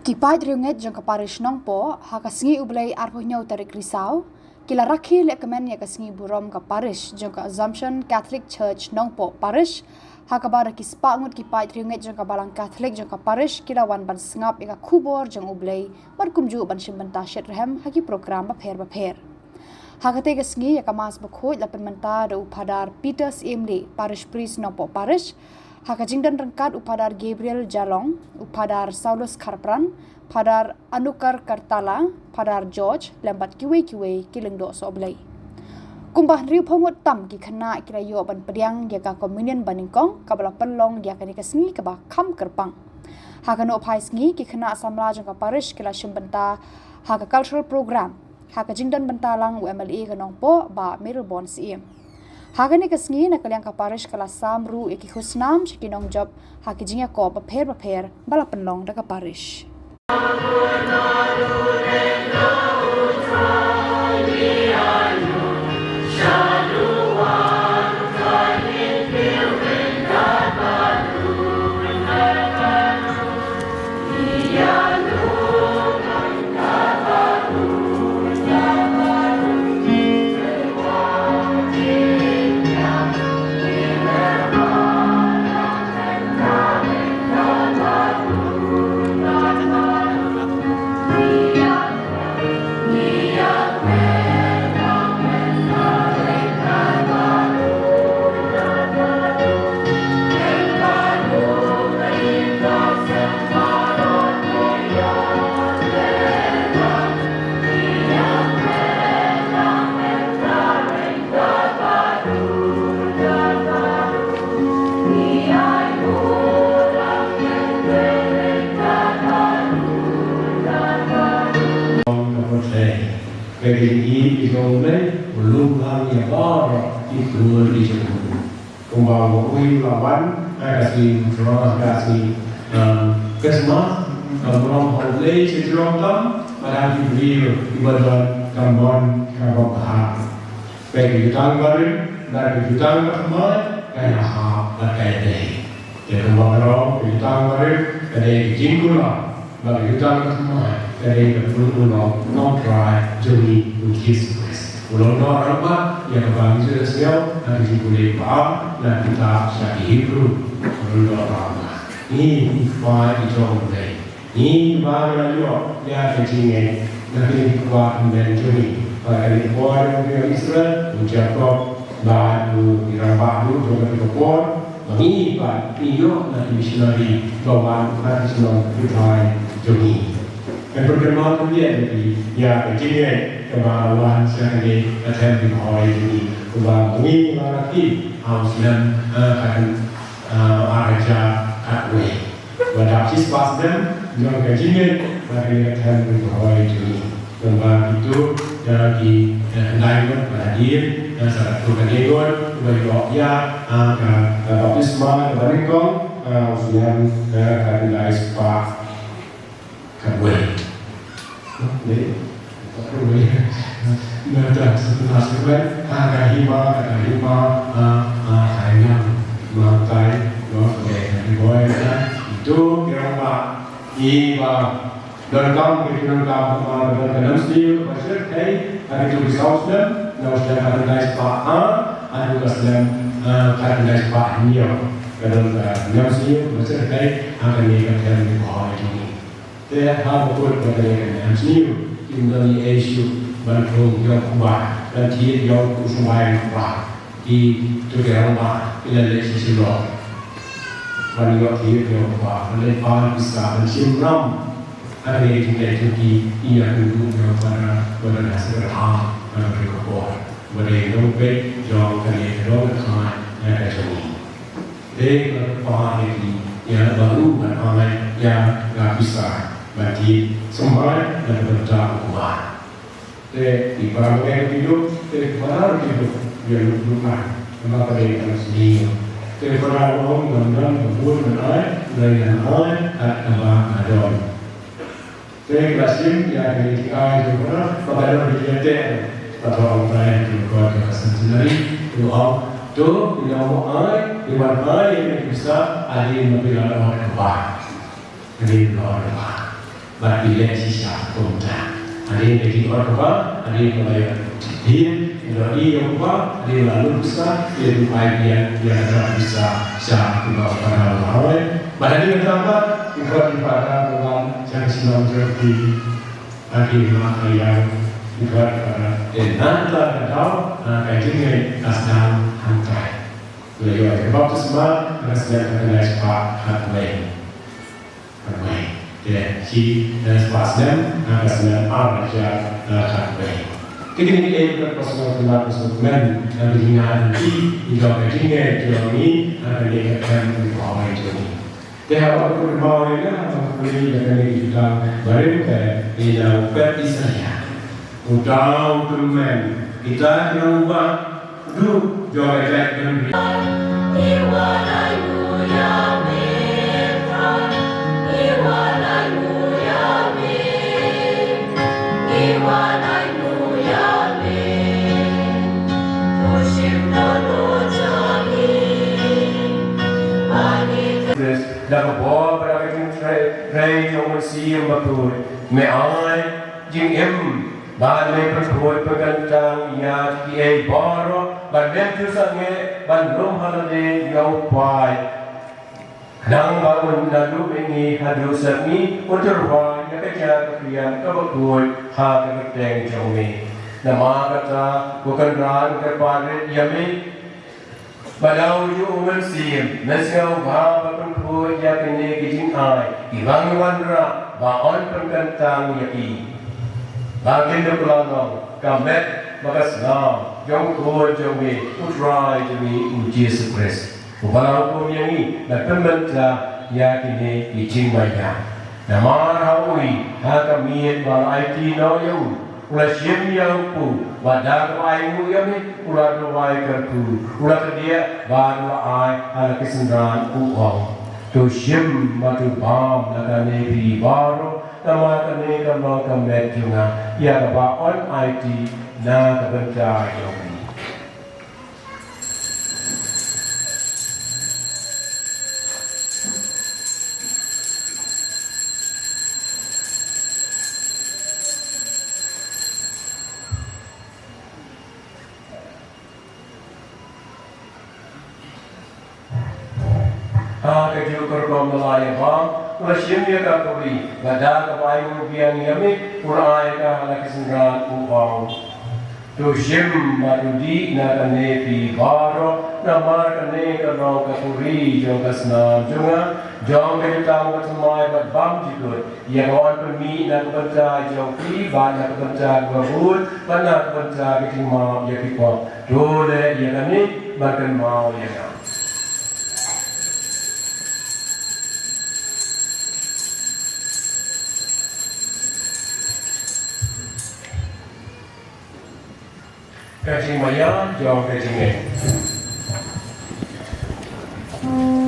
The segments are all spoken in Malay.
Kipai driunget jong kaparish nong po hakasingi ublay arpuhnya utarik risau kila rakhi lekemen ya kasingi burom kaparish jong ka Assumption Catholic Church nong po parish hakabara kispa ngut kipai driunget jong kabalang Catholic jong kaparish kila wan ban sengap ya kubor jong ublay barkumju ban shimbanta shetrehem haki program bapher hakate kasingi ya kamas bakhoi lapen menta da upadar Peters Emle parish priest nong po parish Hakajingdan rengkat upadar Gabriel Jalong, upadar Saulus Karpran, padar Anukar Kartala, padar George, lembat kiwe kilengdo soblay. Kumbah riu pongot tam ki khana kirayo ban pediang dia ka communion baningkong kabala penlong dia kani kasngi ka ba kham kerpang. Hakano phai sngi ki khana samla jong ka parish kila shimbenta haka cultural program. Hakajingdan bentalang UMLE kanong po ba Melbourne CM. Hagani kasngi na kalyang kaparish kala samru iki khusnam shikinong job hakijingya ko bapher bala penlong da kaparish. Bagi ini belum lagi baru itu disebut. Kembali ke lawan, kasih terus kasih kesmas, belum boleh sesuatu, pada diberi ibadah kambon bahar. Bagi kita baru, dari kita kembali kaya pakai deh. Jadi kembali kita baru, dari jingkulah, bagi kita kembali. Dari berpuluh-puluh non-try journey with Jesus Christ. Ulang-ulang apa yang bangsa Israel nanti boleh paham dan kita syari Hebrew. Ulang-ulang apa? Ini ikhwan ijong mulai. Ini bahagia juga ya kecingnya nanti dikuat dan journey. Pada ikhwan yang Israel menjawab bahan dirambah dulu juga dikuat. Ini pak iyo nanti misionari bawa nanti senang kita journey. Dan perkembangan kemudian jadi ya begini kemaluan sekali attempting hal ini kembali mengalami hausnya akan aja katwe. Pada siswa sedang jangan begini bagi attempting hal ini kembali itu dari enlightenment pada diri dan saat berkegiatan bagi ya baptisma dari kau hausnya akan laispa katwe. Jadi, perlu ada setelah sebulan ada hima hanya memakai boleh itu kira-kira hima datang ke dalam dalam stil pasir hari itu disausnya nausnya ada nice pak ada kemudian ada nice pak niyo dalam stil pasir akan dikatakan di bawah ini. Dia harus berkaitan dengan seni tinggal di Asia bandung yang kuat dan dia yang kusuai kuat di tujuan rumah tidak ada sesuatu banyak dia yang kuat lepas bisa mensimram ada yang tidak di ia duduk yang pada dasar hal pada berkuat beri dompet yang kali kan yang ada sini dia paham ini yang baru berpaham yang nggak bisa bagi semua dan berjauhan. Di barang yang hidup, di barang hidup yang lupa, maka dari yang sendiri. Di barang orang dan membuat menaik, dari yang lain tak nama adon. Di klasim yang dikai juga, pada orang dijadikan atau orang lain juga kesan sendiri. Doa, do yang ai, di mana yang bisa ada yang lebih orang kebal, jadi orang kebal. Bagi sisa kumta. Hari ini orang tua, hari ini orang dia, hari yang tua, hari lalu besar, dia lupai dia ada bisa sah juga pada orang. Pada hari pertama, ikut ibadah dengan yang senang seperti hari mana yang ikut pada nanti tahu, kajian asal hantai. Beliau baptisma, kerana dengan sepak hantai. Ya, si pasien dengan arja sampai. Kita ini personal konsumen dari nanti hingga begini jomi dengan bawah itu. Dia apa bawah ini beli dengan kita baru ke ini petisanya. Udah konsumen kita yang ubah dulu jomi dengan Dapat bawa beragam rei yang masih betul. Meai jingem balai perbuat pegantang ya kiai baro berbentuk sange bandung halade yaupai. Nang bangun lalu ini hadus ini unterwai ya kerja kekrian kebetul hak keteng jauhi. Nama kata bukan ran kepada yami. Balau yu mensim, nasiau bahwa perempuan yang kini kijing ai, ibang wandra, baon perkentang yaki. Bagian dokulanong, kamet makaslam, jom kuat jomi, utrai jomi Yesus Kristus. Balau kum yangi, na pembentak yang kini kijing maya. Nama rawi, hakamiat bal IT no yu. Ulah siam yang pu, wadah kawai mu yami, ulah kawai kerku, ulah kedia, baru ai ala kesendaran uang. Tu siam matu bam, naga nebi baru, nama kene kamang kamet junga, ya kaba on IT na kebencar yomi. Keju korban melayang bang, ulah siamnya kakuri, badak kapai mubian yami, ulah ayah anak kesendaran uang. Tu siam matudi na kane pi baro, namar kane karau kakuri jong kasnam jonga, jong ketang ketemai bat bam jikut, yang kawan permi na kebenca jong pi, bat na kebenca gabut, bat na kebenca ketimau yakipok, dole yang kane makan mau yang. Kacing maya, jauh kacingnya. Amen.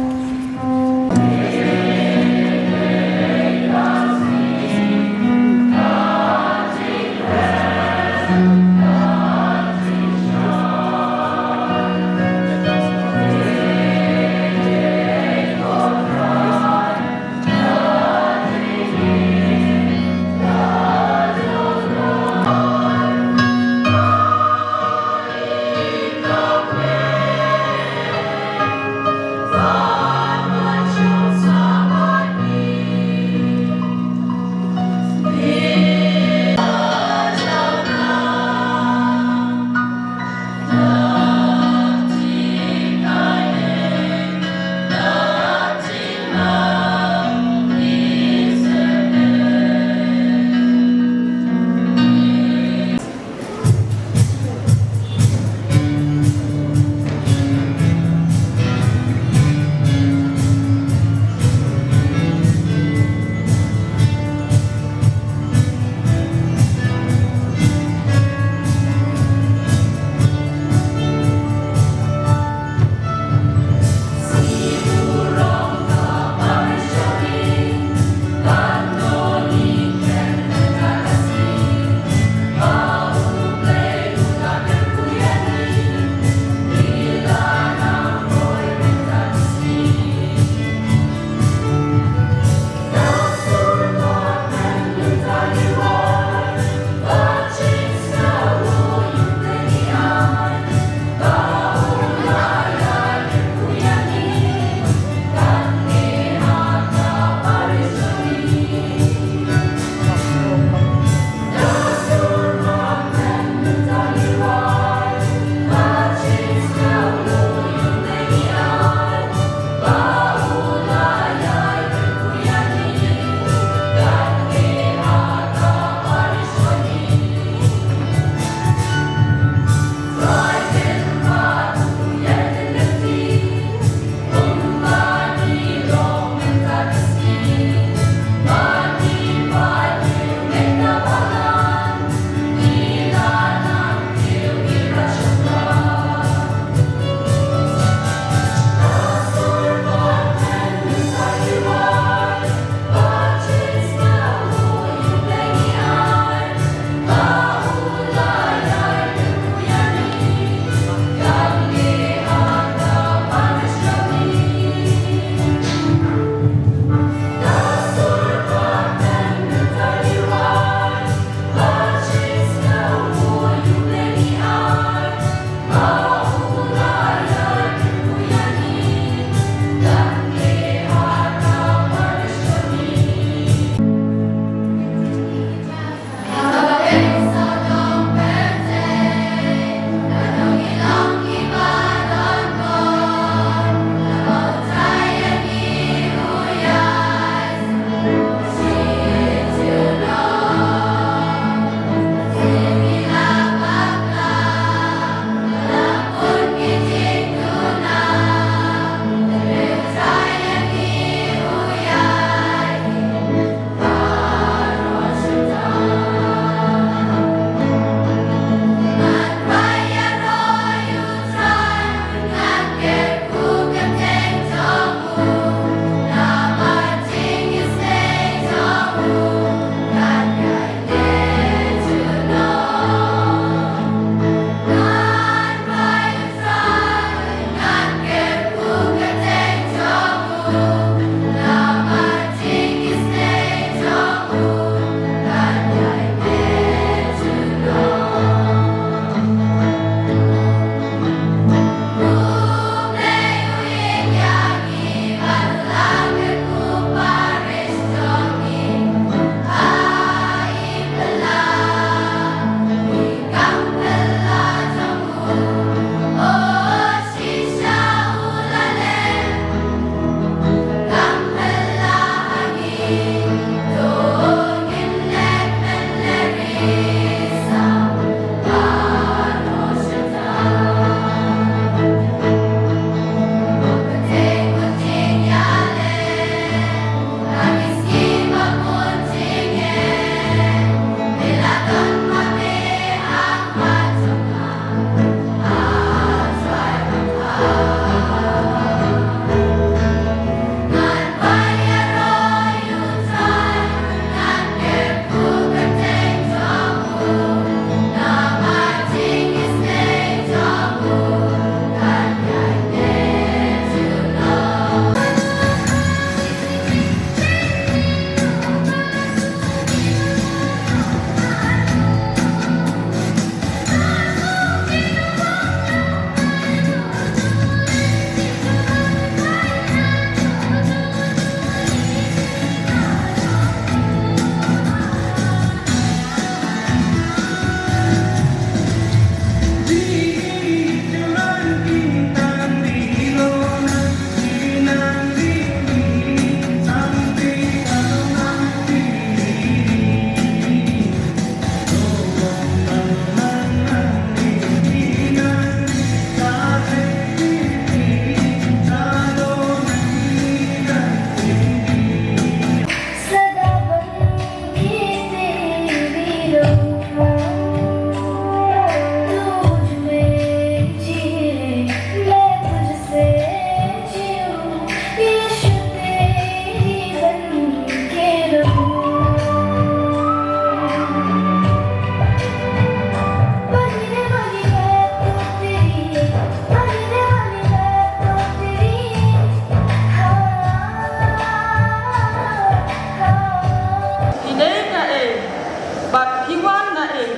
บัดพิวันนะเอง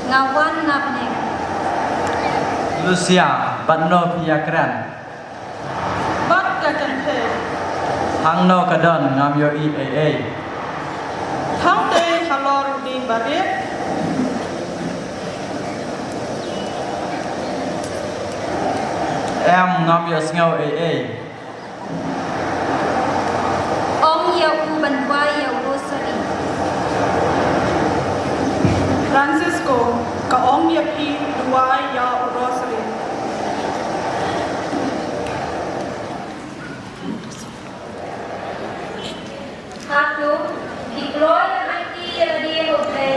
ngawan napne Lucia Batno Piakran บัดกะกันเพ Hangno Kadon Ngamyo EAA ทั้งเตขลอรุดีนบาเรีย Em Ngamyo Sngo AA ong ya u banwa ya rosary ฟรานซิสโกกะอองเมียพีดูวายยาโรสลี hatu diploy na anti ya di hote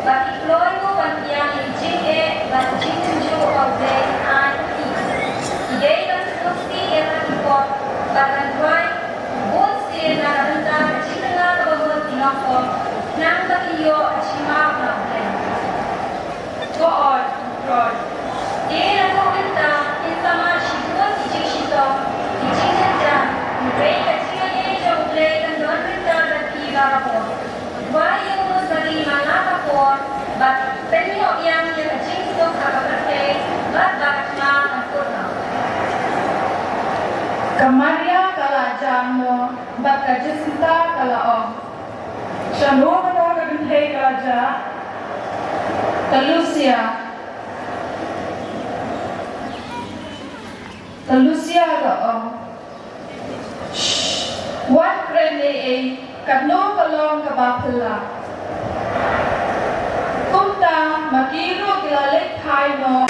ba diploy ko ban yang jing e ba jing ju hote an ti idei na susti ya na ko ba ban wai bon si na ranta jing na ba mo ti na ko nang ba iyo chima na ke ko or rod e na ko ta in sama shi ko ti ji shi to ti ji ja ni re ka ji ye jo play kan don ta ba ti ga ko why you was the mana ka ko ba penyo yang ye ji to ka ba ke ba ba na an ko na Kamaria kala jamo bat ka Jacinta kala o Shano kala ka bintay kala ja Kalusia ka o What krene e kadno kalong ka bapala Kumta makiro kila lek thai no